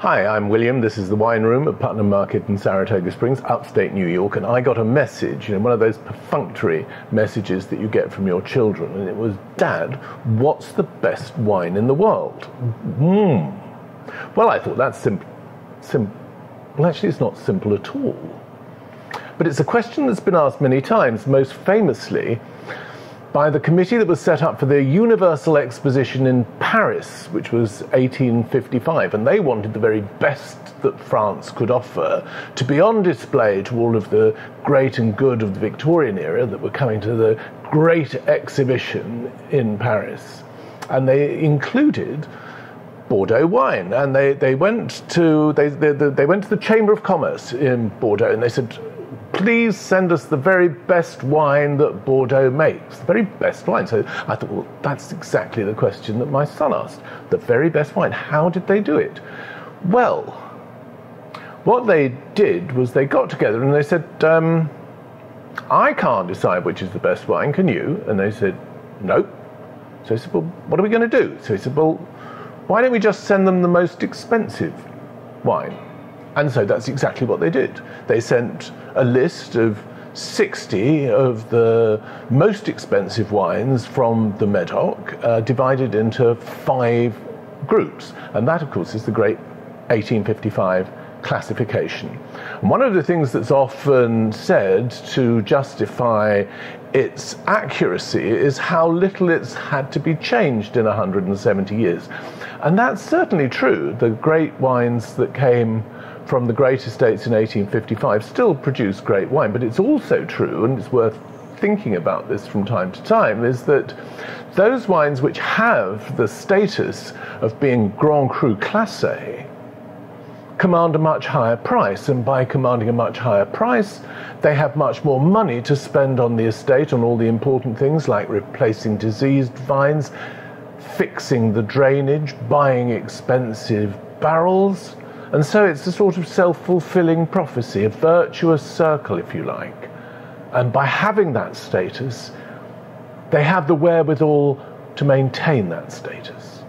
Hi, I'm William. This is the Wine Room at Putnam Market in Saratoga Springs, upstate New York, and I got a message, one of those perfunctory messages that you get from your children, and it was, "Dad, what's the best wine in the world?" Well, I thought that's simple. Well, actually, it's not simple at all. But it's a question that's been asked many times, most famously by the committee that was set up for the Universal Exposition in Paris, which was 1855, and they wanted the very best that France could offer to be on display to all of the great and good of the Victorian era that were coming to the great exhibition in Paris. And they included Bordeaux wine, and they went to the Chamber of Commerce in Bordeaux, and they said, "Please send us the very best wine that Bordeaux makes." The very best wine. So I thought, well, that's exactly the question that my son asked. The very best wine. How did they do it? Well, what they did was they got together and they said, "I can't decide which is the best wine, can you?" And they said, "Nope." So he said, "Well, what are we going to do?" So he said, "Well, why don't we just send them the most expensive wine?" And so that's exactly what they did. They sent a list of 60 of the most expensive wines from the Medoc, divided into 5 groups. And that, of course, is the great 1855 classification. And one of the things that's often said to justify its accuracy is how little it's had to be changed in 170 years. And that's certainly true. The great wines that came from the great estates in 1855 still produce great wine, but it's also true, and it's worth thinking about this from time to time, is that those wines which have the status of being Grand Cru Classé command a much higher price, and by commanding a much higher price, they have much more money to spend on the estate, on all the important things like replacing diseased vines, fixing the drainage, buying expensive barrels. And so it's a sort of self-fulfilling prophecy, a virtuous circle, if you like. And by having that status, they have the wherewithal to maintain that status.